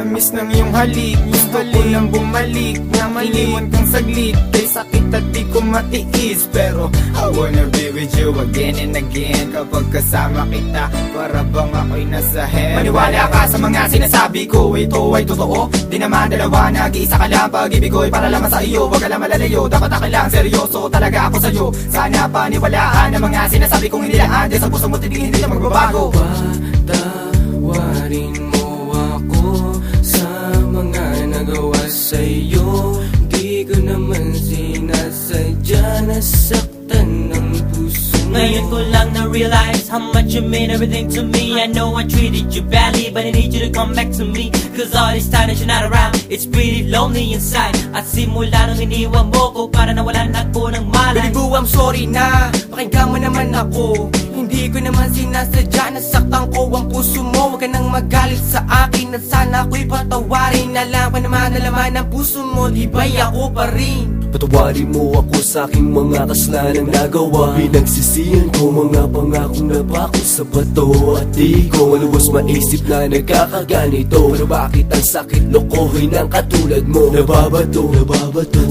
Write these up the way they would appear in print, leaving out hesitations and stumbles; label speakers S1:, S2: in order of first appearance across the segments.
S1: Tamis ng iyong halik, gusto ko lang bumalik na maliwan kang saglit, kay sakit at di ko matiis. Pero I wanna be with you again and again. Kapag kasama kita, para bang ako'y nasa heaven. Maniwala ka sa mga sinasabi ko, ito ay totoo. Di naman dalawa, nag-iisa ka lang. Pag-ibig ko'y para lamang sa iyo, wag ka lang malalayo. Dapat ako lang, seryoso talaga ako sa'yo. Sana paniwalaan ang mga sinasabi kong hindi lang andyan sa puso mo, titigil hindi na magbabago.
S2: Patawarin mo ako sa mga nagawa sa'yo. Di ko naman sinasadya, nasaktan ng puso.
S3: Ngayon ko lang na-realize how much you mean everything to me. I know I treated you badly, but I need you to come back to me. Cause all this time that you're not around, it's pretty lonely inside. At simula nung iniwan mo ko, para nawalan ako ng malay.
S2: Baby boo, I'm sorry na, pakinggan mo naman ako. Hindi ko naman sinasadya, nasaktan ko ang puso mo. Huwag ka nang magalit sa akin, at sana ako'y patawarin. Alam ko naman na laman ng puso mo, di ba'y ako pa rin?
S4: Patawarin mo ako sa aking mga kasalanan nagawa. Pinagsisihan ko mga pangakong napako sa bato. At di ko maluwas maisip na nagkakaganito. Pero bakit ang sakit lokohin ng katulad mo? Nababato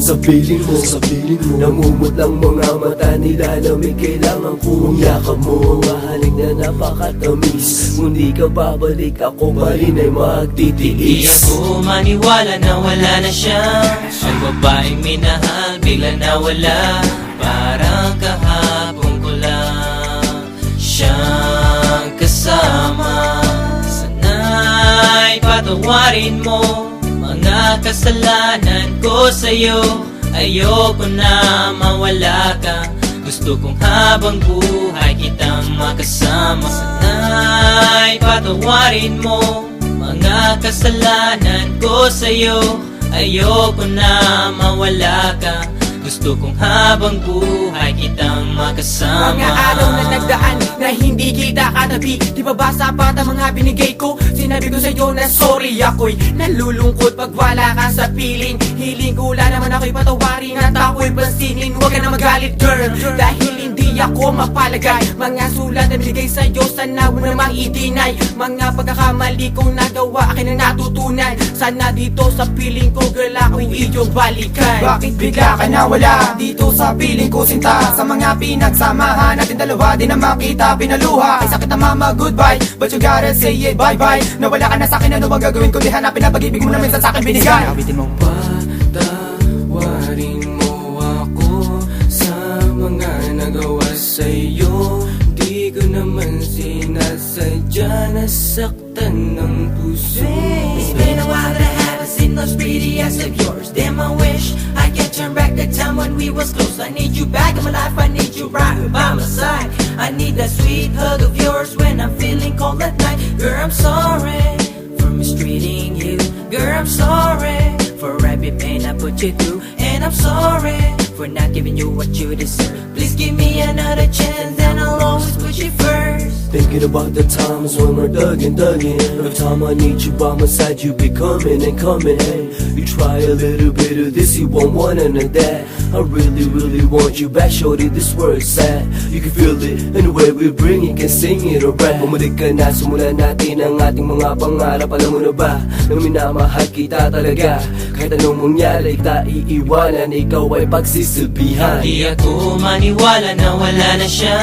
S4: sa piling mo, namumot ng mga mata nila na may kailangan kong yakap mo. Mahalik na napakatamis, kung di ka babalik ako pa rin ay magtitiis.
S3: Di ako maniwala na wala na siya. Ang babaeng minahal bigla nawala. Parang kahapon ko lang siyang kasama. Sana'y patawarin mo mga kasalanan ko sa'yo. Ayoko na mawala ka, gusto kong habang buhay kitang makasama. Sana'y patawarin mo mga kasalanan ko sa'yo. Ayoko na mawala ka, gusto kong habang buhay kitang makasama.
S2: Mga araw na nagdaan na hindi kita katabi, di ba ba sapat ang mga binigay ko? Sinabi ko sa'yo na sorry, ako'y nalulungkot pag wala ka sa piling. Hiling ko lang naman ako'y patawarin at ako'y pansinin. Huwag ka na magalit girl, dahil hindi ako mapalagay. Mga sulat na binigay sa'yo, sana mo namang i-deny. Mga pagkakamali kong nagawa, akin ang natutunan. Sana dito sa piling ko girl, ako'y iyong balikan.
S1: Bakit bigla ka nawala dito sa piling ko sinta? Sa mga pinagsamahan natin dalawa, di na makita pinaluha. Ay sakit na mama, goodbye, but you gotta say it bye-bye. Nawala ka na sa'kin, ano bang gagawin ko? Di hanapin na pag-ibig mo na minsan sa'kin binigay. Awitin mo.
S2: Patawarin mo ako sa mga nagawa sa'yo. Di ko naman sinasadya, nasaktan ng puso.
S3: It's been a while that I haven't seen those pretty eyes of yours. Damn, I wish I could turn back the time when we was close. I need you back in my life, I need you right by my side. I need that sweet hug of yours when I'm feeling cold at night. Girl, I'm sorry for mistreating you. Girl, I'm sorry for every pain I put you through. And I'm sorry for not giving you what you deserve. Please give me another chance and I'll always put you first.
S4: Thinking about the times when we're thuggin'. Every time I need you by my side, you be coming and coming. Hey, you try a little bit of this, you won't want none of that. I really, really want you back, shorty, this word's sad. You can feel it, and the way we bring it, can sing it or rap. Bumalik ka na, simulan natin ang ating mga pangarap. Alam mo na ba, na minamahal kita talaga. Kahit anong mangyari, kita iiwanan, ikaw ay pagsisilbihan.
S3: Di ako maniwala na wala na siya.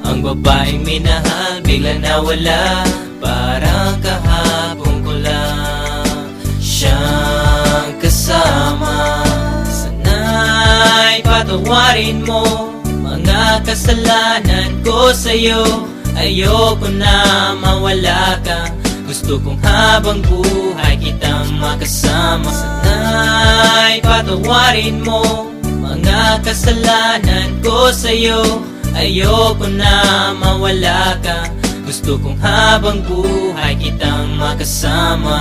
S3: Ang babaeng minahal bigla nawala. Parang kahapon ko lang siyang kasama. Sana'y patawarin mo mga kasalanan ko sa'yo. Ayoko na mawala ka, gusto kong habang buhay kitang makasama. Sana'y patawarin mo mga kasalanan ko sa'yo. Ayoko na mawala ka, gusto kong habang buhay kitang makasama.